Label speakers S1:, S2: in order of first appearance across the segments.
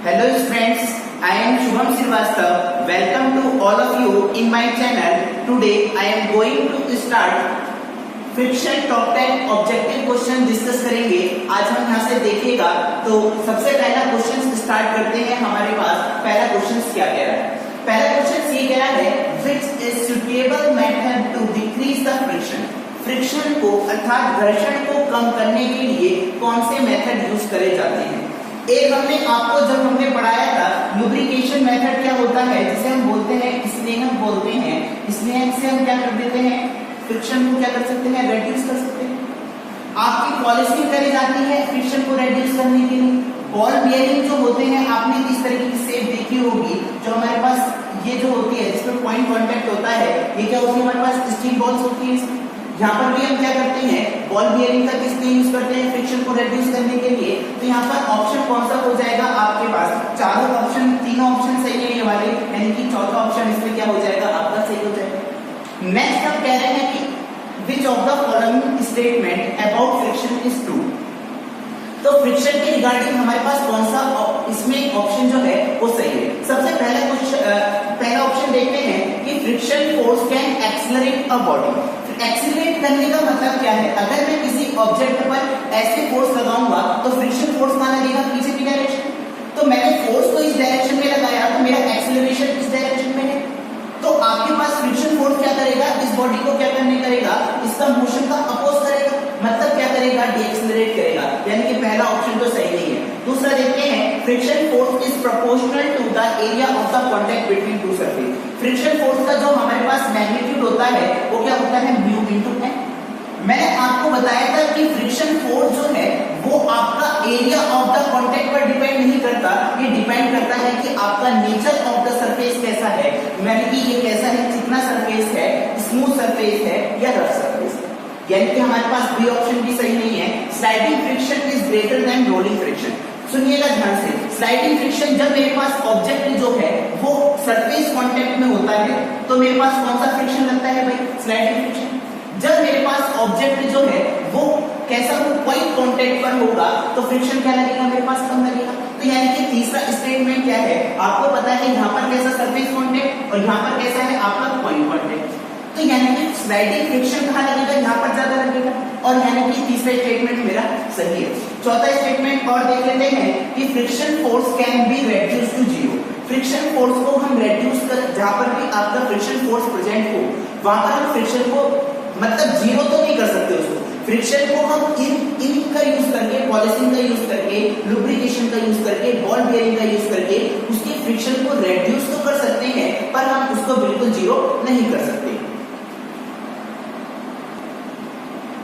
S1: Hello friends, I am Shubham Srivastava. Welcome to all of you in my channel. Today I am going to start friction top 10 objective question discuss करेंगे। आज हम यहाँ से देखिएगा तो सबसे पहला क्वेश्चन स्टार्ट करते हैं। हमारे पास पहला क्वेश्चन क्या कह रहा है? पहला क्वेश्चन ये कह रहा है which is suitable method to decrease the friction. Friction को अर्थात घर्षण को कम करने के लिए कौन से मेथड यूज करे जाते हैं? एक हमने आपको जब हमने पढ़ाया था लुब्रिकेशन मेथड क्या होता है, जिसे हम बोलते हैं स्नेहन बोलते हैं। स्नेहन से हम क्या कर देते हैं, फ्रिक्शन को क्या कर सकते हैं, रेड्यूस कर सकते हैं। आपकी पॉलिशिंग करी जाती है फ्रिक्शन को रेड्यूस करने के लिए। बॉल बियरिंग जो होते हैं आपने इस तरीके की शेप देखी होगी, जो हमारे पास ये जो होती है जिसमें पॉइंट कांटेक्ट होता है, ये क्या होती है हमारे पास स्टील बॉल्स होती है। यहाँ पर भी हम क्या करते हैं, बॉल बियरिंग का किस लिए यूज करते हैं, फ्रिक्शन को रेड्यूस करने के लिए। तो यहाँ पर ऑप्शन कौन सा हो जाएगा आपके पास? चारों ऑप्शन, तीनों ऑप्शन सही है ये वाले, यानी कि चौथा ऑप्शन इसमें क्या हो जाएगा आपका सही हो जाएगा। नेक्स्ट हम कह रहे हैं कि which of the following statement about friction is true। तो फ्रिक्शन के रिगार्डिंग हमारे पास कौन सा इसमें ऑप्शन जो है वो सही है। सबसे पहला ऑप्शन देखते हैं कि friction force can accelerate a body. Accelerate करने का मतलब क्या है? अगर मैं किसी ऑब्जेक्ट पर ऐसे फोर्स लगाऊंगा तो फ्रिक्शन फोर्स कहां लगेगा, पीछे की डायरेक्शन। तो मैंने फोर्स को इस डायरेक्शन में लगाया तो मेरा एक्सेलरेशन इस डायरेक्शन में है। तो आपके पास फ्रिक्शन फोर्स क्या करेगा, इस बॉडी को क्या करने करेगा, इसका मोशन का अपोज करेगा, मतलब क्या करेगा, डीएक्सेलरेट करेगा। यानी कि पहला ऑप्शन तो सही नहीं है। दूसरा देखते हैं friction force is proportional to the area of the contact between two surface. Friction force का जो हमारे पास मैग्नीट्यूड होता है वो क्या होता है, म्यू इनटू एन। मैंने आपको बताया था कि फ्रिक्शन फोर्स जो है वो आपका एरिया ऑफ द कांटेक्ट पर डिपेंड नहीं करता, ये डिपेंड करता है कि आपका नेचर ऑफ द सरफेस कैसा है, यानी कि ये कैसा है, चिकना सरफेस है, स्मूथ सरफेस है या रफ सरफेस है। यानी कि हमारे पास बी ऑप्शन भी सही नहीं है। Sliding friction is greater than rolling friction. सुनिएगा ध्यान से, स्लाइडिंग फ्रिक्शन जब मेरे पास ऑब्जेक्ट जो है वो सरफेस कांटेक्ट में होता है तो मेरे पास कौन सा फ्रिक्शन लगता है भाई, स्लाइडिंग फ्रिक्शन। जब मेरे पास ऑब्जेक्ट जो है वो कैसा हो, पॉइंट कांटेक्ट पर होगा तो फ्रिक्शन क्या लगेगा, मेरे पास कम लगेगा। तो यानी कि तीसरा स्टेटमेंट क्या है, आपको पता है यहाँ पर कैसा सरफेस कांटेक्ट और यहाँ पर कैसा है आपका पॉइंट कांटेक्ट। तो यानी कि स्लाइडिंग फ्रिक्शन कहाँ लगेगा, यहाँ पर ज्यादा लगेगा। और यानी कि तीसरा स्टेटमेंट मेरा सही है। चौथा स्टेटमेंट और देख लेते हैं कि friction force can be reduce to zero. Friction force को हम रेड्यूस कर, जहां पर भी आपका फ्रिक्शन फोर्स प्रेजेंट हो वहां पर हम फ्रिक्शन को मतलब जीरो तो नहीं कर सकते उसको। फ्रिक्शन को हम इन का यूज करके, पॉलिशिंग का यूज करके, लुब्रिकेशन का यूज करके, बॉल बियरिंग का यूज करके उसके फ्रिक्शन को रेड्यूस तो कर सकते हैं पर हम उसको बिल्कुल जीरो नहीं कर सकते।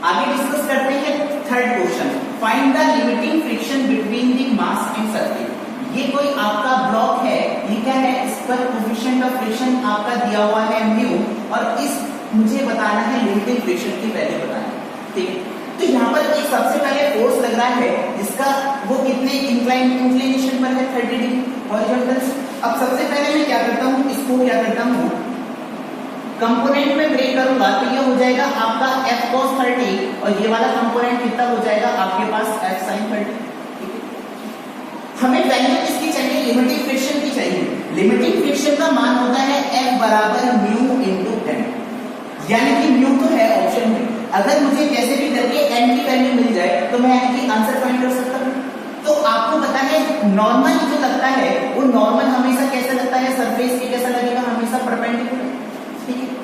S1: आगे डिस्कस करते हैं third question, find the limiting friction between the mass and surface. ये कोई आपका ब्लॉक है, ये क्या है, इस पर कोएफिशिएंट ऑफ फ्रिक्शन आपका दिया हुआ है म्यू, और इस मुझे बताना है लिमिटिंग फ्रिक्शन की वैल्यू बताना है, ठीक है। तो यहाँ पर एक सबसे पहले फोर्स लग रहा है जिसका वो कितने इंक्लिनेशन पर है, 30 डिग्री हॉरिजॉन्टल। अब सबसे पहले मैं क्या करता हूँ, इसको क्या करता हूँ कंपोनेंट में ब्रेक करूंगा तो ये हो जाएगा आपका f cos 30 और ये वाला कंपोनेंट कितना हो जाएगा आपके पास f sin 30। हमें वैल्यू किसकी चाहिए, लिमिटिंग फ्रिक्शन की चाहिए। लिमिटिंग फ्रिक्शन का मान होता है F बराबर म्यू इनटू n, यानी कि म्यू तो है ऑप्शन में। अगर मुझे कैसे भी करके n की वैल्यू मिल जाए तो मैं यानी कि आंसर फाइंड कर सकता हूँ। तो आपको पता है नॉर्मल जो लगता है वो नॉर्मल हमेशा कैसा लगता है, सरफेस के कैसा लगेगा, हमेशा परपेंडिकुलर। ठीक है,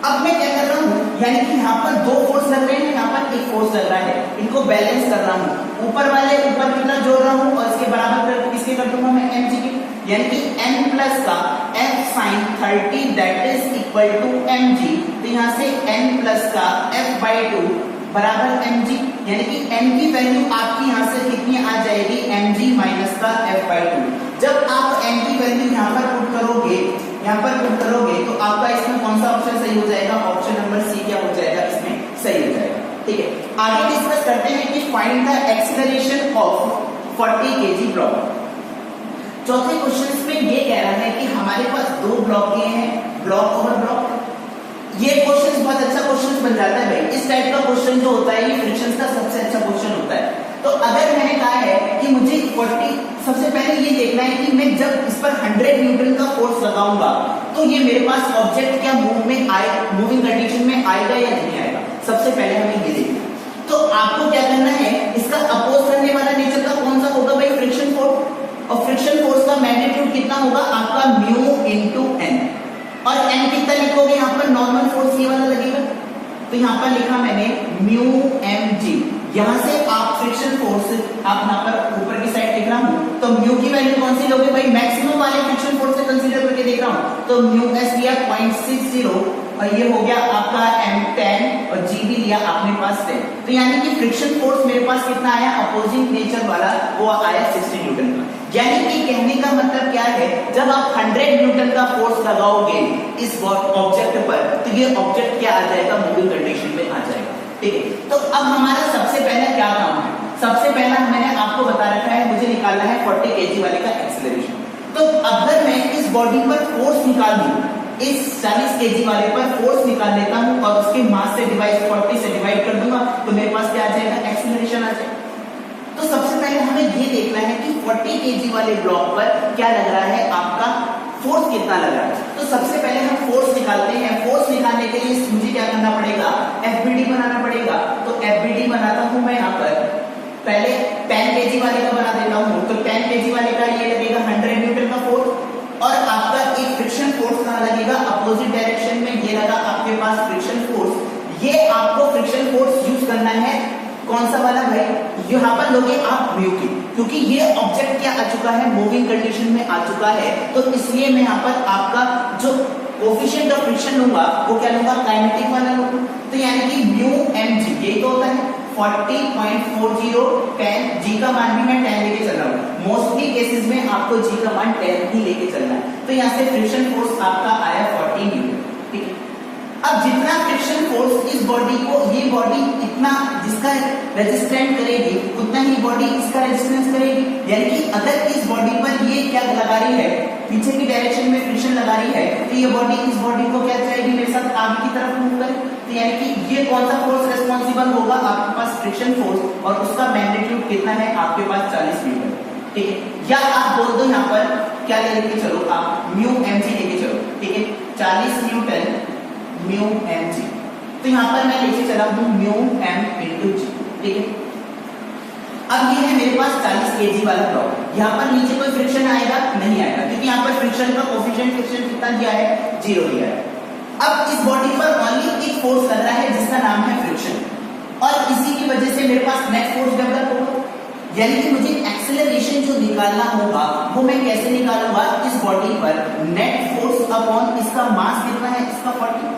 S1: अब मैं क्या कर रहा हूँ, यानी कि यहाँ पर दो फोर्स लग रहे हैं, यहाँ पर एक फोर्स लग रहा है, इनको बैलेंस कर रहा हूँ। ऊपर वाले ऊपर कितना जोड़ रहा हूँ और इसके बराबर कर किसके कर दूंगा मैं, mg के, यानी कि n प्लस का f sin 30 that is equal to mg। तो यहाँ से n प्लस का f by 2 बराबर mg, यानी कि n की वैल्यू आपकी यहाँ से कितनी आ जाएगी, mg माइनस का f by 2। जब आप n की वैल्यू यहाँ पर पुट करोगे, तो आपका इसमें कौन सा ऑप्शन सही हो जाएगा, ऑप्शन नंबर सी क्या हो जाएगा, इसमें सही हो जाएगा। ठीक है, आगे डिस्कस करते हैं कि find the acceleration of 40 kg block. चौथे क्वेश्चन में ये कह रहा है कि हमारे पास दो ब्लॉक दिए हैं, ब्लॉक ओवर ब्लॉक। ये क्वेश्चन बहुत अच्छा क्वेश्चन बन जाता है भाई। इस टाइप का क्वेश्चन जो होता है ये फ्रिक्शन का सबसे अच्छा क्वेश्चन होता है। तो अगर मैंने कहा है कि मुझे 40, सबसे पहले ये देखना है कि मैं जब इस पर 100 न्यूटन का फोर्स लगाऊंगा तो ये मेरे पास ऑब्जेक्ट क्या मूविंग कंडीशन में आएगा या नहीं आएगा। सबसे पहले हमें ये देखना है। तो आपको क्या करना है, इसका अपोज करने वाला नेचर का कौन सा होगा भाई, फ्रिक्शन फोर्स। और फ्रिक्शन फोर्स का मैग्नीट्यूड कितना होगा आपका म्यू इंटू एन। और एन कितना लिखोगे यहाँ पर, नॉर्मल फोर्स ये वाला लगेगा, तो यहाँ पर लिखा मैंने म्यू एम जी। यहां से आप फ्रिक्शन फोर्स आप यहाँ पर ऊपर की साइड लिख रहा हूं, तो म्यू की वैल्यू कौन सी लोगे भाई, मैक्सिमम वाले फ्रिक्शन फोर्स से कंसीडर करके देख रहा हूं, तो म्यू एस लिया 0.60 और ये हो गया आपका एम 10 और जी भी लिया आपने पास 10। तो यानी कि फ्रिक्शन फोर्स मेरे पास कितना आया, अपोजिंग नेचर वाला वो आया 60 न्यूटन का। यानी कि कहने का मतलब क्या है, जब आप 100 न्यूटन का फोर्स लगाओगे इस ऑब्जेक्ट पर तो ये ऑब्जेक्ट क्या आ जाएगा, मूविंग कंडीशन में आ जाएगा। ठीक है, तो अब हमारा सबसे पहला क्या काम है, सबसे पहला मैंने आपको बता रखा है मुझे निकालना है 40 kg वाले का एक्सेलरेशन। तो अगर मैं इस बॉडी पर फोर्स निकाल दूं, इस 40 kg वाले पर फोर्स निकाल लेता हूं और उसके मास से डिवाइड 40 से डिवाइड कर दूंगा तो मेरे पास क्या आ जाएगा, एक्सेलरेशन आ जाएगा। तो सबसे पहले हमें ये देखना है कि 40 kg वाले ब्लॉक पर क्या लग रहा है, आपका फोर्स कितना लग रहा है। तो सबसे पहले हम फोर्स निकालते हैं। फोर्स निकालने के लिए मुझे क्या करना पड़ेगा, एफबीडी बनाना पड़ेगा। तो एफबीडी बनाता हूं मैं यहाँ पर, पहले 10 kg वाले का बना देता हूं। तो 10 kg वाले का ये लगेगा 100 न्यूटन का फोर्स और आपका एक फ्रिक्शन फोर्स कहां लगेगा, अपोजिट डायरेक्शन में, ये लगा आपके पास फ्रिक्शन फोर्स। ये आपको फ्रिक्शन फोर्स यूज करना है कौन सा वाला भाई, यहाँ पर लोगे आप म्यू की, क्योंकि ये ऑब्जेक्ट क्या आ चुका है, मूविंग कंडीशन में आ चुका है। तो इसलिए मैं यहाँ पर आपका जो कोफिशिएंट ऑफ फ्रिक्शन लूंगा वो क्या लूंगा, काइनेटिक वाला लूंगा। तो यानी कि म्यू एम जी, यही तो होता है 40.40 10। जी का मान भी मैं 10 लेके चल रहा हूँ, मोस्टली केसेस में आपको जी का मान 10 ही लेके चलना है। तो यहाँ से फ्रिक्शन फोर्स आपका आया 40 न्यूटन। ठीक है, अब जितना फ्रिक्शन फोर्स इस बॉडी को, ये बॉडी इतना जिसका रेजिस्टेंट करेगी उतना ही बॉडी इसका रेजिस्टेंस करेगी। यानी कि अगर इस बॉडी पर ये क्या लगा रही है, पीछे की डायरेक्शन में फ्रिक्शन लगा रही है, तो ये बॉडी इस बॉडी को क्या चाहेगी, मेरे साथ आगे की तरफ मूव करे। तो यानी कि ये कौन सा फोर्स रेस्पॉन्सिबल होगा, आपके पास फ्रिक्शन फोर्स, और उसका मैग्नीट्यूड कितना है आपके पास 40 न्यूटन। ठीक है, या आप बोल दो यहाँ पर क्या लेके चलो, आप म्यू एम जी लेके चलो। ठीक है, 40 न्यूटन म्यू एम जी। तो यहाँ पर मैं लेके चला हूं म्यू एम इंटू जी। ठीक है, अब ये है मेरे पास 40 kg वाला ब्लॉक। यहाँ पर नीचे कोई फ्रिक्शन आएगा नहीं आएगा, क्योंकि यहाँ पर फ्रिक्शन का कोफिशिएंट फ्रिक्शन कितना दिया है, 0 दिया है। अब इस बॉडी पर ओनली एक फोर्स लग रहा है जिसका नाम है फ्रिक्शन, और इसी की वजह से मेरे पास नेट फोर्स डेवलप होगा। यानी कि मुझे एक्सेलरेशन जो निकालना होगा वो मैं कैसे निकालूंगा, इस बॉडी पर नेट फोर्स अपॉन इसका मास कितना है, इसका 40।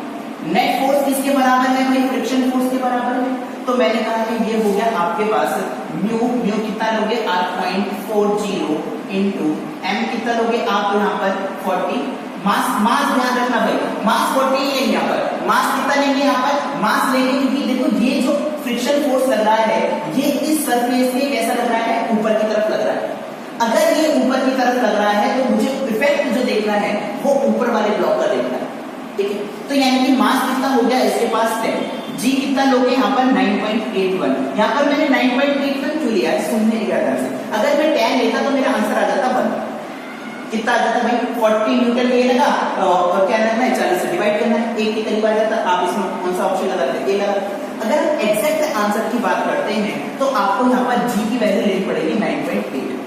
S1: नेट फोर्स किसके बराबर है भाई, फ्रिक्शन फोर्स के बराबर है। तो मैंने कहा कि ये हो गया आपके पास म्यू कितना लोगे आप 0.40 इंटू एम कितना लोगे आप यहाँ पर 40। मास ध्यान रखना भाई, मास 40 लेंगे यहाँ पर। मास कितना लेंगे यहाँ पर, मास लेंगे क्योंकि देखो ये जो फ्रिक्शन फोर्स लग रहा है ये इस सरफेस पे कैसा लग रहा है, ऊपर की तरफ लग रहा है। अगर ये ऊपर की तरफ लग रहा है तो मुझे इफेक्ट जो देखना है वो ऊपर वाले ब्लॉक का देखना है। ठीक है, तो यानी कि मास कितना हो गया इसके पास 10, जी कितना लोगे यहाँ पर 9.81। यहाँ पर मैंने 9.81 क्यों लिया, सुनने की आधार से। अगर मैं 10 लेता तो मेरा आंसर आ जाता 1। कितना आ जाता भाई, 40 न्यूटन ये लगा और क्या लगना है, 40 से डिवाइड करना है, 1 के करीब आ जाता। आप इसमें कौन सा ऑप्शन लगाते हैं, ए लगा। अगर एग्जैक्ट आंसर की बात करते हैं तो आपको यहाँ पर जी की वैल्यू लेनी पड़ेगी 9.8।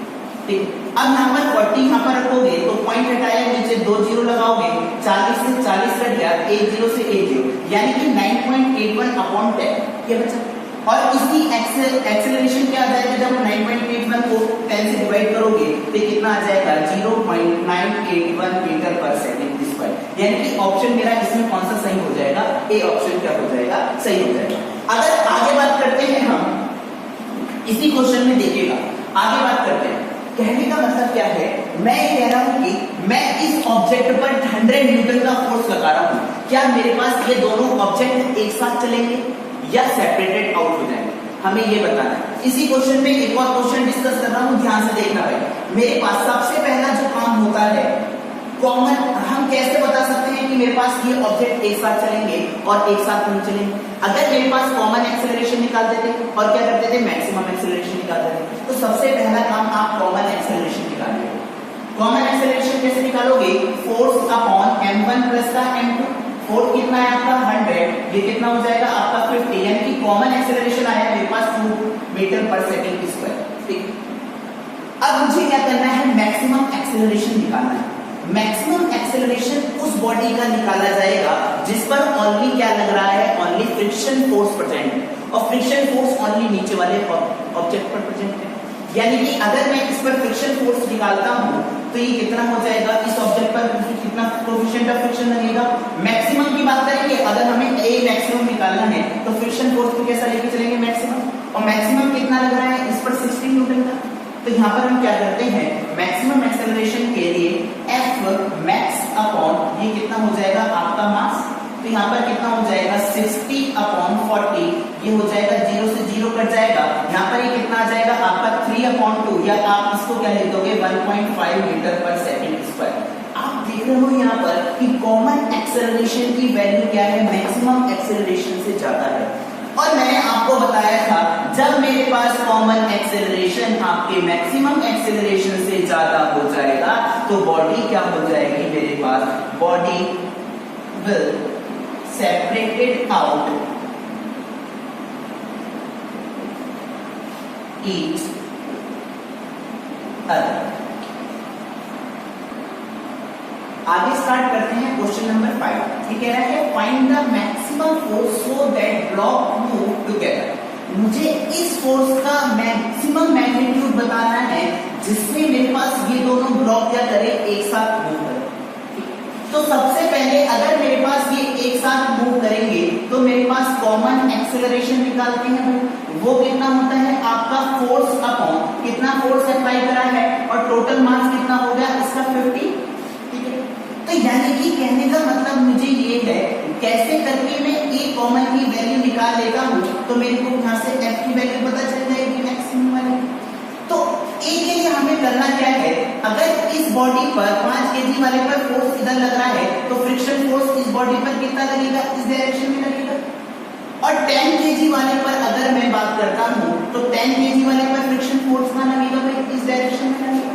S1: ठीक, अब यहाँ पर 40 यहाँ पर रखोगे तो पॉइंट हटाया, नीचे 2 जीरो लगाओगे, 40 से 40 कट गया, 1 0 से 1 0, यानी कि 9.81 अपॉन 10 ये बचा। और इसकी एक्सेलरेशन क्या आ जाएगा, जब 9.81 को 10 से डिवाइड करोगे तो कितना आ जाएगा 0.981 मीटर पर सेकंड स्क्वायर। यानी कि ऑप्शन मेरा इसमें कौन सा सही हो जाएगा, ए ऑप्शन क्या हो जाएगा, सही हो जाएगा। अगर आगे बात करते हैं हम इसी क्वेश्चन में, देखिएगा आगे बात करते हैं। कहने का मतलब क्या है, मैं कह रहा हूं कि मैं इस ऑब्जेक्ट पर 100 न्यूटन का फोर्स लगा रहा हूं, क्या मेरे पास ये दोनों ऑब्जेक्ट एक साथ चलेंगे या सेपरेटेड आउट हो जाएंगे, हमें ये बताना है। इसी क्वेश्चन में एक और क्वेश्चन डिस्कस कर रहा हूं, ध्यान से देखना भाई। मेरे पास सबसे पहला जो काम होता है कॉमन, हम कैसे बता सकते हैं कि मेरे पास ये ऑब्जेक्ट एक साथ चलेंगे और एक साथ नहीं चलेंगे। अगर मेरे पास कॉमन एक्सेलरेशन निकालते थे और क्या करते थे, मैक्सिमम एक्सेलरेशन निकालते थे। तो सबसे पहला काम आप कॉमन एक्सेलरेशन निकालिए। कैसे निकालोगे, फोर्स अपॉन m1 प्लस का m2। फोर्स कितना है आपका 100, ये कितना हो जाएगा आपका 50, यानी कि कॉमन एक्सेलरेशन आया मेरे पास 2 मीटर पर सेकंड स्क्वायर। ठीक, अब मुझे क्या करना है, मैक्सिमम एक्सेलरेशन निकालना है। मैक्सिमम एक्सेलरेशन उस बॉडी का निकाला जाएगा जिस पर ओनली क्या लग रहा है, ओनली फ्रिक्शन फोर्स प्रेजेंट है, और फ्रिक्शन फोर्स ओनली नीचे वाले ऑब्जेक्ट पर प्रेजेंट है। यानी कि अगर मैं इस पर फ्रिक्शन फोर्स निकालता हूं तो ये कितना हो जाएगा, इस ऑब्जेक्ट पर कितना कोएफिशिएंट ऑफ फ्रिक्शन लगेगा। मैक्सिमम की बात करेंगे, अगर हमें ए मैक्सिमम निकालना है तो फ्रिक्शन फोर्स को कैसा लेके चलेंगे, मैक्सिमम, और मैक्सिमम कितना लग रहा है इस पर 60 न्यूटन का। तो यहाँ पर हम क्या करते हैं, मैक्सिमम एक्सेलरेशन के लिए F मैक्स अपॉन ये कितना हो जाएगा आपका मास, तो यहाँ पर कितना हो जाएगा 60 अपॉन 40, ये हो जाएगा 0 से 0 कट जाएगा, यहाँ पर ये कितना आ जाएगा आपका 3 अपॉन 2, या आप इसको क्या लिख दोगे 1.5 मीटर पर सेकंड स्क्वायर। आप देख रहे हो यहाँ पर कि कॉमन एक्सेलरेशन की वैल्यू क्या है, मैक्सिमम एक्सेलरेशन से ज्यादा है। और मैंने आपको बताया था जब मेरे पास कॉमन एक्सेलरेशन आपके मैक्सिमम एक्सेलरेशन से ज्यादा हो जाएगा तो बॉडी क्या हो जाएगी मेरे पास, body will separated out each other. आगे स्टार्ट करते हैं क्वेश्चन नंबर 5। ये कह रहा है find the maximum force so that block move together. मुझे इस फोर्स का मैक्सिमम मैग्नीट्यूड बताना है जिससे मेरे पास ये दोनों ब्लॉक क्या करे, एक साथ मूव करें। तो सबसे पहले अगर मेरे पास ये एक साथ मूव करेंगे तो मेरे पास कॉमन एक्सेलरेशन निकालते हैं भाई, वो कितना होता है आपका फोर्स अपॉन कितना फोर्स अप्लाई करा है और टोटल मास कितना हो गया इसका 50। तो यानी कि कहने का मतलब मुझे ये है, कैसे करके मैं ए कॉमन की वैल्यू निकाल लेता हूं तो मेरे को यहां से एफ की वैल्यू पता चल जाएगी मैक्सिमम वाली। तो ए के लिए हमें करना क्या है, अगर इस बॉडी पर 5 केजी वाले पर फोर्स इधर लग रहा है तो फ्रिक्शन फोर्स इस बॉडी पर कितना लगेगा, इस डायरेक्शन में लगेगा। और 10 केजी वाले पर अगर मैं बात करता हूं तो 10 केजी वाले पर फ्रिक्शन फोर्स कहां लगेगा भाई, इस डायरेक्शन में लगेगा।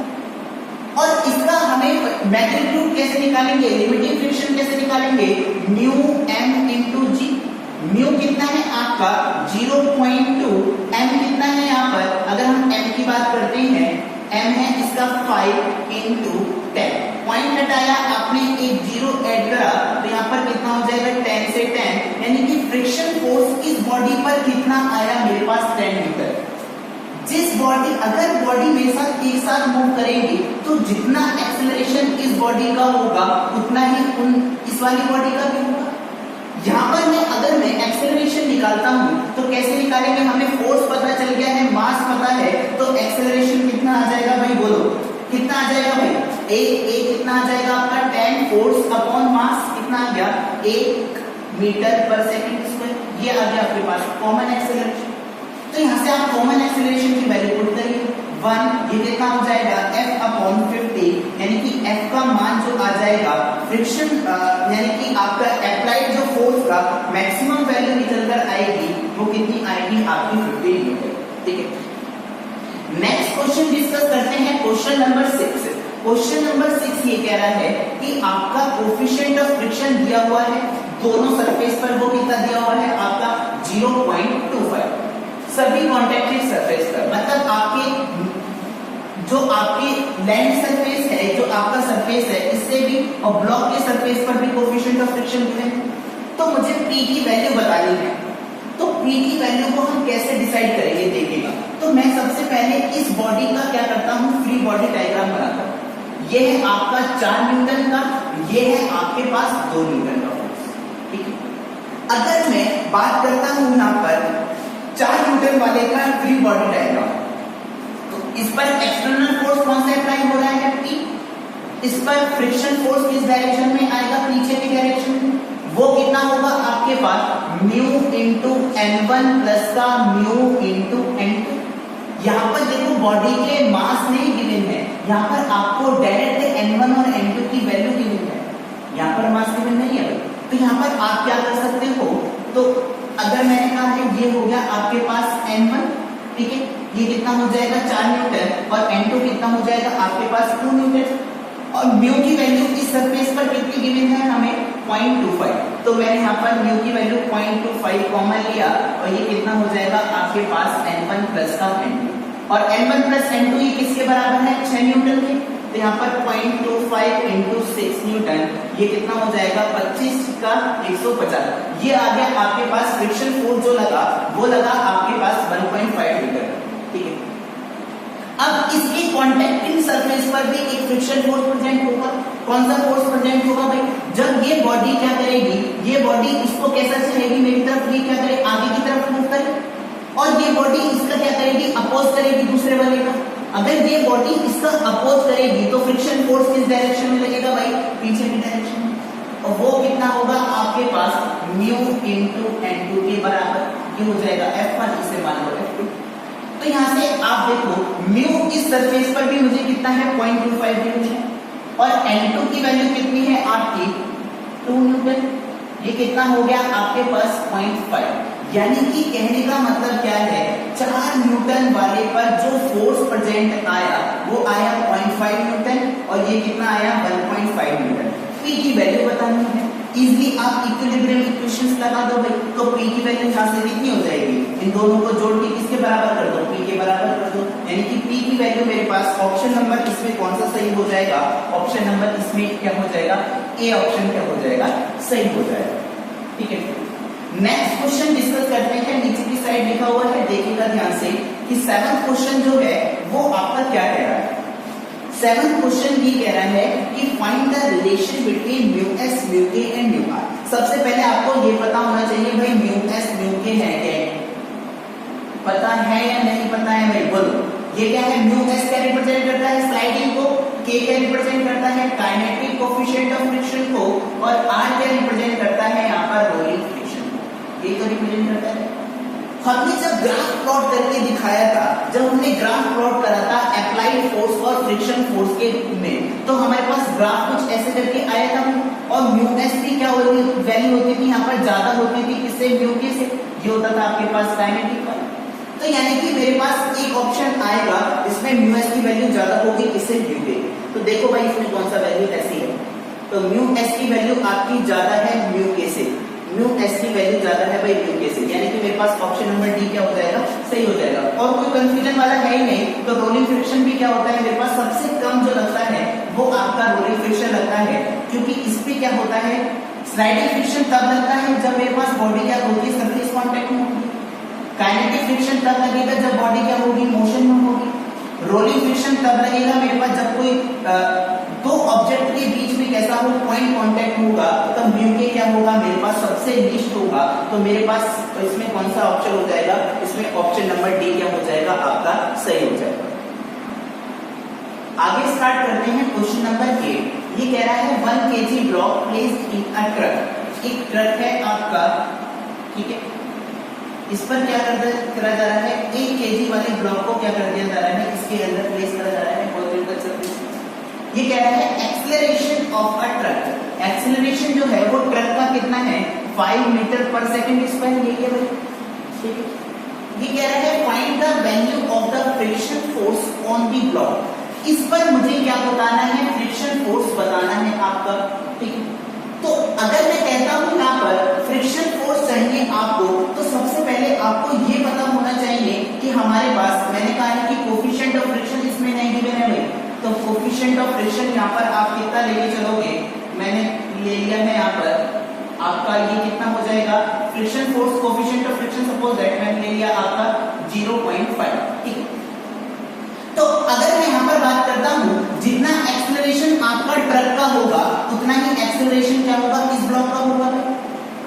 S1: और इसका हमें मैग्नीट्यूड कैसे निकालेंगे, लिमिटिंग फ्रिक्शन कैसे निकालेंगे, न्यू एम इंटू जी। न्यू कितना है आपका 0.2, एम कितना है यहाँ पर, अगर हम एम की बात करते हैं एम है इसका 5 इंटू 10, पॉइंट हटाया आपने एक 0 ऐड करा तो यहाँ पर कितना हो जाएगा 10 से 10, यानी कि फ्रिक्शन फोर्स इस बॉडी पर कितना आया मेरे पास 10 मीटर। जिस बॉडी अगर बॉडी मेरे साथ एक साथ मूव करेंगे तो जितना एक्सेलरेशन इस बॉडी का होगा उतना ही इस वाली बॉडी का भी होगा। यहाँ पर अगर मैं एक्सेलरेशन निकालता हूँ तो कैसे निकालेंगे, हमें फोर्स पता चल गया है, मास पता है, तो एक्सेलरेशन कितना आ जाएगा भाई, बोलो कितना आ जाएगा भाई, ए कितना आ जाएगा आपका 10 फोर्स अपॉन मास कितना आ गया 1 मीटर पर सेकंड स्क्वायर, ये आ गया आपके पास कॉमन एक्सेलरेशन। तो यहाँ से आप कॉमन एक्सेलरेशन की वैल्यू पुट करिए 1, ये कितना हो जाएगा F अपॉन 50, यानी कि F का मान जो आ जाएगा फ्रिक्शन यानी कि आपका अप्लाइड जो फोर्स का मैक्सिमम वैल्यू निकल कर आएगी वो कितनी आएगी आपकी 50 न्यूटन। ठीक है, नेक्स्ट क्वेश्चन डिस्कस करते हैं क्वेश्चन नंबर 6। क्वेश्चन नंबर 6 ये कह रहा है कि आपका कोएफिशिएंट ऑफ फ्रिक्शन दिया हुआ है दोनों सरफेस पर, वो कितना दिया हुआ है आपका 0.25 सभी कॉन्टैक्टेड सरफेस पर, मतलब आपके जो आपकी लैंड सरफेस है, जो आपका सरफेस है इससे भी और ब्लॉक के सरफेस पर भी कोएफिशिएंट ऑफ फ्रिक्शन है। तो मुझे P की वैल्यू बतानी है, तो P की वैल्यू को हम कैसे डिसाइड करेंगे देखिएगा। तो मैं सबसे पहले इस बॉडी का क्या करता हूँ, फ्री बॉडी डायग्राम बनाता हूँ। ये है आपका 4 न्यूटन का, ये है आपके पास 2 न्यूटन का फोर्स। ठीक है, अगर मैं बात करता हूँ यहाँ पर 4 न्यूटन वाले का फ्री बॉडी डायग्राम, तो इस पर एक्सटर्नल फोर्स कौन सा अप्लाई हो रहा है P, इस पर फ्रिक्शन फोर्स किस डायरेक्शन में आएगा, पीछे की डायरेक्शन में, वो कितना होगा आपके पास म्यू इंटू n1 प्लस का म्यू इंटू n2। यहाँ पर देखो बॉडी के मास नहीं गिवन है, यहाँ पर आपको डायरेक्ट n1 और n2 की वैल्यू गिवन है, यहाँ पर मास गिवन नहीं है। तो यहाँ पर आप क्या कर सकते हो, तो अगर मैंने कहा है ये हो गया आपके पास n1, ठीक है, ये कितना हो जाएगा 4 न्यूटन और n2 कितना हो जाएगा आपके पास 2 न्यूटन। और म्यू की वैल्यू इस सरफेस पर कितनी गिवन है हमें 0.25। तो मैंने यहाँ पर म्यू की वैल्यू 0.25 कॉमन लिया और ये कितना हो जाएगा आपके पास n1 प्लस का n2, और n1 प्लस n2 ये किसके बराबर है 6 न्यूटन के। तो यहाँ पर 0.25 इंटू 6 न्यूटन ये कितना हो जाएगा 25 का 150। ये आ गया आपके पास फ्रिक्शन फोर्स जो लगा वो लगा आपके पास 1.5 मीटर। ठीक है, अब इसके कॉन्टैक्टिंग सरफेस पर भी एक फ्रिक्शन फोर्स प्रेजेंट होगा। कौन सा फोर्स प्रेजेंट होगा भाई, जब ये बॉडी क्या करेगी, ये बॉडी इसको कैसा चाहेगी मेरी तरफ, ये क्या करे आगे की तरफ मूव करे, और ये बॉडी इसका क्या करेगी अपोज करेगी दूसरे वाले का। अगर ये बॉडी इसका अपोज करेगी तो फ्रिक्शन फोर्स किस डायरेक्शन में लगेगा भाई, पीछे की डायरेक्शन में, और वो कितना होगा आपके पास म्यू इंटू n2 के बराबर, ये हो जाएगा F1, इसे मान लो F2। तो यहाँ से आप देखो म्यू इस सरफेस पर भी मुझे कितना है 0.25 न्यूटन है, और n2 की वैल्यू कितनी है आपकी 2 न्यूटन, ये कितना हो गया आपके पास 0.5। यानी कि कहने का मतलब क्या है, 4 न्यूटन वाले पर जो फोर्स प्रेजेंट आया वो आया 0.5 न्यूटन, और ये कितना आया 1.5 न्यूटन। P की वैल्यू बतानी है, इजीली आप इक्विलिब्रियम इक्वेशंस लगा दो भाई, तो P की वैल्यू यहाँ से कितनी हो जाएगी, इन दोनों को जोड़ के किसके बराबर कर दो, P के बराबर कर दो। यानी कि P की वैल्यू मेरे पास ऑप्शन नंबर इसमें कौन सा सही हो जाएगा, ऑप्शन नंबर इसमें क्या हो जाएगा, ए ऑप्शन क्या हो जाएगा, सही हो जाएगा। ठीक है, नेक्स्ट क्वेश्चन डिस्कस करते हैं। नीचे की साइड लिखा हुआ है, देखिएगा ध्यान से कि 7th क्वेश्चन जो है वो आपका क्या कह रहा है। 7th क्वेश्चन ये कह रहा है कि find the relation between mu S mu के एंड म्यू आर। सबसे पहले आपको ये पता होना चाहिए भाई म्यू एस म्यू के है क्या, पता है या नहीं पता है भाई, बोलो। ये क्या है, म्यू एस क्या रिप्रेजेंट करता है स्लाइडिंग को, के क्या रिप्रेजेंट करता है काइनेटिक कोएफिशिएंट ऑफ फ्रिक्शन को, और आर क्या रिप्रेजेंट करता है यहाँ पर रोलिंग फ्रिक्शन को, ये तो रिप्रेजेंट करता है। हमने जब ग्राफ प्लॉट करके दिखाया था, जब हमने ग्राफ प्लॉट करा था अप्लाइड फोर्स और फ्रिक्शन फोर्स के में, तो हमारे पास ग्राफ कुछ ऐसे करके आया था, और म्यू एस की क्या वैल्यू होती थी यहाँ पर ज्यादा होती थी किससे, म्यू के से, ये होता था आपके पास काइनेटिक का। तो यानी कि मेरे पास एक ऑप्शन आएगा इसमें म्यू एस की वैल्यू ज्यादा होगी किससे, म्यू के। तो देखो भाई इसमें कौन सा वैल्यू ऐसी है, तो म्यू एस की वैल्यू आपकी ज्यादा है म्यू के से, म्यू एस की वैल्यू ज्यादा है भाई म्यू के से, यानी कि मेरे पास ऑप्शन नंबर डी क्या हो जाएगा, सही हो जाएगा। और कोई कंफ्यूजन वाला है ही नहीं, तो रोलिंग फ्रिक्शन भी क्या होता है मेरे पास सबसे कम जो लगता है वो आपका रोलिंग फ्रिक्शन लगता है, क्योंकि इस पे क्या होता है स्लाइडिंग फ्रिक्शन तब लगता है जब मेरे पास बॉडी क्या होती है सरफेस कांटेक्ट में होगी, काइनेटिक फ्रिक्शन तब लगेगा जब बॉडी क्या होगी मोशन में होगी, रोलिंग फ्रिक्शन तब लगेगा मेरे पास जब कोई दो ऑब्जेक्ट के बीच में कैसा हो पॉइंट कांटेक्ट होगा, तब म्यू के क्या होगा मेरे पास सबसे लीस्ट होगा। तो मेरे पास तो इसमें कौन सा ऑप्शन हो जाएगा, इसमें ऑप्शन नंबर डी क्या हो जाएगा आपका सही हो जाएगा। आगे स्टार्ट करते हैं क्वेश्चन नंबर 8। ये कह रहा है 1 kg block placed in a truck. एक ट्रक है आपका, ठीक है, इस पर क्या करा जा रहा है, 1 kg वाले ब्लॉक को क्या कर दिया जा रहा है, इसके अंदर प्लेस करा जा रहा है हॉरिजॉन्टल सरफेस। ये कह रहा है acceleration of a truck, acceleration जो है वो ट्रक का कितना है 5 मीटर पर सेकंड स्क्वायर, ये है भाई, ठीक है। ये कह रहा है find the value of the friction force on the block. इस पर मुझे क्या बताना है, फ्रिक्शन फोर्स बताना है आपका, ठीक है। तो अगर मैं कहता हूं यहाँ पर फ्रिक्शन फोर्स चाहिए आपको, तो सबसे पहले आपको ये पता होना चाहिए कि हमारे पास मैंने कहा है कि कोफिशिएंट ऑफ फ्रिक्शन इसमें नहीं गिवन है भाई, तो कोफिशिएंट ऑफ फ्रिक्शन यहाँ पर आप कितना लेके चलोगे, मैंने ले लिया है यहाँ पर आपका ये कितना हो जाएगा friction force coefficient of friction suppose that मैंने ले लिया आपका 0.5, ठीक है। तो अगर मैं यहाँ पर बात करता हूँ जितना एक्सेलरेशन आपका ट्रक का होगा उतना ही एक्सेलरेशन क्या होगा इस ब्लॉक का होगा,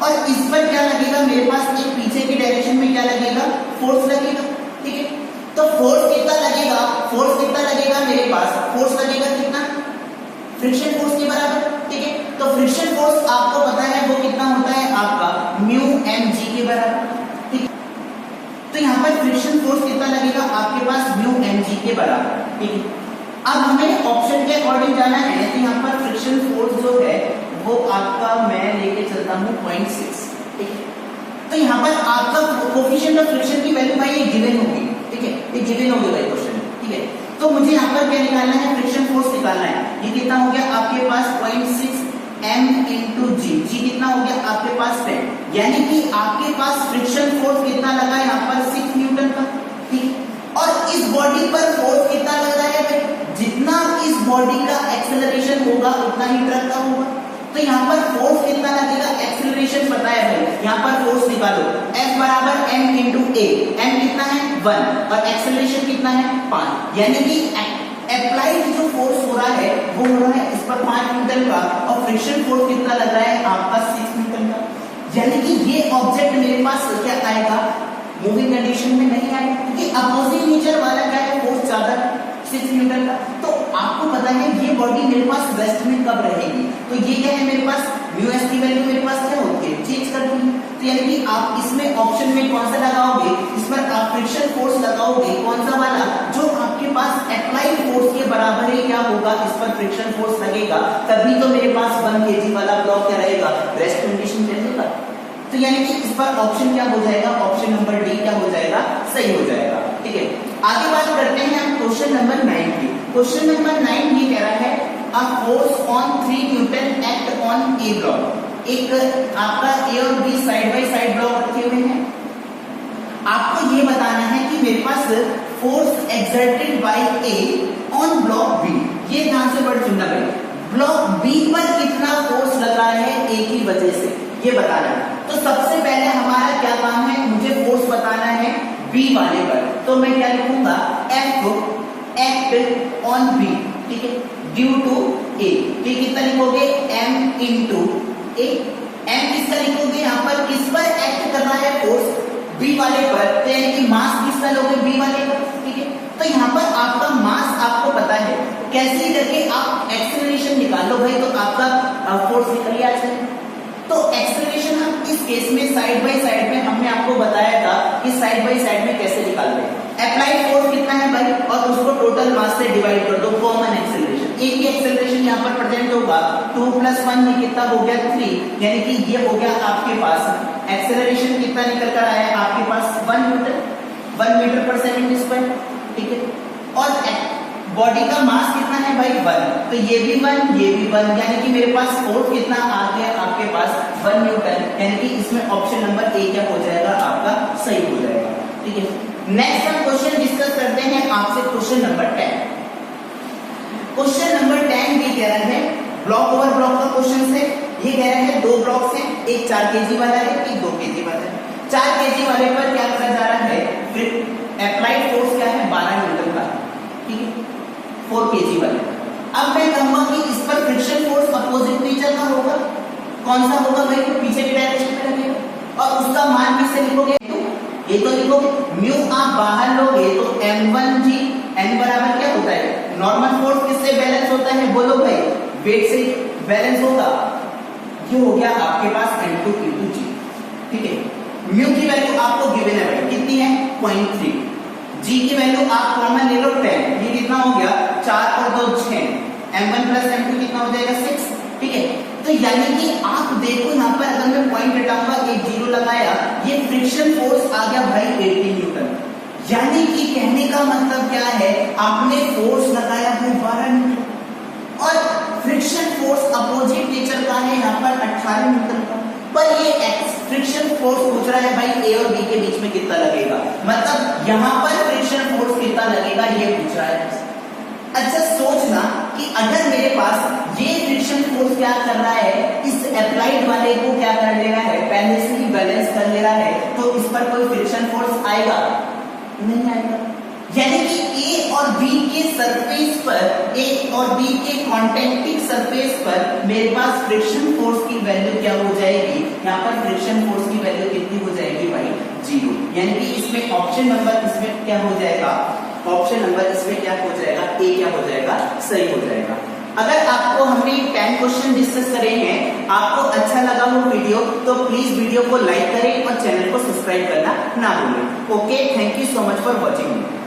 S1: और इस पर क्या लगेगा मेरे पास एक पीछे की डायरेक्शन में क्या लगेगा फोर्स लगेगा, ठीक है। तो फोर्स कितना लगेगा, फोर्स कितना लगेगा मेरे पास, फोर्स लगेगा कितना फ्रिक्शन फोर्स के बराबर, ठीक है। तो फ्रिक्शन फोर्स आपको पता है वो कितना होता है आपका म्यू एम जी के बराबर, ठीक है। तो यहाँ पर फ्रिक्शन फोर्स कितना लगेगा आपके पास म्यू एम जी के बराबर, ठीक है। अब हमें ऑप्शन के अकॉर्डिंग जाना है, तो यहाँ पर फ्रिक्शन फोर्स जो है वो आपका मैं लेके चलता हूँ 0.6, ठीक है। तो यहाँ पर आपका कोफिशिएंट ऑफ फ्रिक्शन की वैल्यू भाई ये गिवन होगी, ठीक है, ये गिवन होगी भाई क्वेश्चन, ठीक है। तो मुझे यहाँ पर क्या निकालना है, फ्रिक्शन फोर्स निकालना है। ये कितना हो गया आपके पास 0.6 m इंटू जी कितना हो गया आपके पास 10, यानी कि आपके पास फ्रिक्शन फोर्स कितना लगा है यहाँ पर 6 न्यूटन का, ठीक। और इस बॉडी पर फोर्स कितना लग रहा है भाई, जितना इस बॉडी का एक्सेलरेशन होगा उतना ही ट्रक का होगा। तो यहाँ पर फोर्स कितना लगेगा, एक्सेलरेशन पता है भाई, यहाँ पर फोर्स निकालो, F बराबर m इंटू a, m कितना है 1 और एक्सेलरेशन कितना है 5, यानी कि अप्लाइड जो फोर्स हो रहा है वो हो रहा है इस पर 5 न्यूटन का और फ्रिक्शन फोर्स कितना लग रहा है आपका 6 न्यूटन का, यानी कि ये ऑब्जेक्ट मेरे पास क्या आएगा, मूविंग कंडीशन में नहीं आएगा, क्योंकि अपोजिट नेचर वाला क्या है फोर्स ज्यादा 6 न्यूटन का। तो आपको पता है ये बॉडी मेरे पास रेस्ट में कब रहेगी, तो ये क्या है मेरे पास म्यू एस की वैल्यू मेरे पास क्या होती है, चेंज करती है। तो यानी कि आप इसमें ऑप्शन में कौन सा लगाओगे, इस पर आप फ्रिक्शन फोर्स लगाओगे, कौन सा वाला, जो आपके पास अप्लाइड फोर्स के बराबर है क्या होगा, इस पर फ्रिक्शन फोर्स लगेगा, तभी तो मेरे पास 1 kg वाला ब्लॉक क्या रहेगा, रेस्ट कंडीशन में रहेगा। तो यानी कि इस पर ऑप्शन क्या हो जाएगा, ऑप्शन नंबर डी क्या हो जाएगा, सही हो जाएगा, ठीक है। आगे बात करते हैं हम क्वेश्चन नंबर 9 की। क्वेश्चन नंबर 9 ये कह रहा है a force on 3 newton act on A block. एक आपका ए और B side by side block रखे हुए हैं, आपको ये बताना है कि मेरे पास force exerted by A on block B, ये ध्यान से वर्ड सुनना भाई, ब्लॉक बी पर कितना फोर्स लग रहा है ए की वजह से, ये बताना है। तो सबसे पहले हमारा क्या काम है, मुझे फोर्स बताना है बी वाले पर, तो मैं क्या लिखूंगा, F एक्ट ऑन बी, ठीक है, ड्यू टू ए, ये कितना लिखोगे m इंटू ए, m किसका लिखोगे यहाँ पर, किस पर एक्ट कर रहा है फोर्स, बी वाले पर, तो यानी कि मास किसका लोगे, बी वाले पर, ठीक है। तो यहाँ पर आपका मास आपको पता है, कैसे करके आप एक्सेलरेशन निकाल लो भाई, तो आपका फोर्स निकल गया अच्छा। तो एक्सेलरेशन हम इस केस में साइड बाय साइड में हमने आपको बताया था कि साइड बाय साइड में कैसे निकालते हैं। अप्लाइड फोर्स कितना है भाई, और उसको टोटल मास से डिवाइड कर दो, कॉमन एक्सेलरेशन, एक ही एक्सेलरेशन यहाँ पर प्रेजेंट होगा, 2 + 1 में कितना हो गया 3, यानी कि ये हो गया आपके पास एक्सेलरेशन कितना निकल कर आया है आपके पास 1 न्यूटन 1 मीटर पर सेकंड स्क्वायर, ठीक है। और बॉडी का मास कितना है भाई 1, तो ये भी 1 ये भी 1, यानी कि मेरे पास फोर्स कितना आ गया आपके पास 1 न्यूटन, यानी कि इसमें ऑप्शन नंबर ए क्या हो जाएगा आपका सही हो जाएगा, ठीक है। नेक्स्ट हम क्वेश्चन डिस्कस करते हैं आपसे क्वेश्चन नंबर 10। क्वेश्चन नंबर 10 ये कह रहा है ब्लॉक ओवर ब्लॉक का क्वेश्चन है, ये कह रहा है 2 ब्लॉक्स हैं, एक 4 kg वाला है, एक 2 kg वाला है। 4 kg वाले पर क्या करा जा रहा है, फिर अप्लाइड फोर्स क्या है 12 न्यूटन का, ठीक है, 4 kg वाले। अब मैं कहूंगा कि इस पर फ्रिक्शन फोर्स अपोजिट नेचर का होगा, कौन सा होगा भाई, तो पीछे की डायरेक्शन में लगेगा, और उसका मान किससे लिखोगे, ये तो लिखोगे म्यू, आप बाहर लोगे तो m1g, n बराबर क्या होता है, नॉर्मल फोर्स किससे बैलेंस होता है, बोलो भाई, वेट से बैलेंस होगा, ये हो गया आपके पास m2 × g, ठीक है। म्यू की वैल्यू आपको गिवन है भाई, कितनी है 0.3, जी की वैल्यू आप कॉमन ले लो 10, ये कितना हो गया 4 और 2 6, m1 + m2 कितना हो जाएगा 6, ठीक है। तो यानी कि आप देखो यहाँ पर अगर मैं पॉइंट हटाऊंगा, एक 0 लगाया, ये फ्रिक्शन फोर्स आ गया भाई 80 न्यूटन, यानी कि कहने का मतलब क्या है, आपने फोर्स लगाया है 12 न्यूटन और फ्रिक्शन फोर्स अपोजिट नेचर का है यहाँ पर 18 न्यूटन का, पर ये फ्रिक्शन फोर्स पूछ रहा है भाई ए और बी के बीच में कितना लगेगा, मतलब यहाँ पर फ्रिक्शन फोर्स कितना लगेगा ये पूछ रहा है। अच्छा सोचना कि अगर मेरे पास ये फ्रिक्शन फोर्स क्या कर रहा है, इस अप्लाइड वाले को क्या कर ले रहा है, पहले से ही बैलेंस कर ले रहा है, तो इस पर कोई फ्रिक्शन फोर्स आएगा नहीं आएगा, यानी कि ए और बी के सरफेस पर, ए और बी के कॉन्टैक्टिंग सरफेस पर मेरे पास फ्रिक्शन फोर्स की वैल्यू क्या हो जाएगी, यहाँ पर फ्रिक्शन फोर्स की वैल्यू कितनी हो जाएगी भाई 0, यानी कि इसमें ऑप्शन नंबर इसमें क्या हो जाएगा, ऑप्शन नंबर इसमें क्या हो जाएगा, ए क्या हो जाएगा, सही हो जाएगा। अगर आपको हमने 10 क्वेश्चन डिस्कस करे हैं, आपको अच्छा लगा वो वीडियो, तो प्लीज वीडियो को लाइक करें और चैनल को सब्सक्राइब करना ना भूलें। Okay, thank you so much for watching.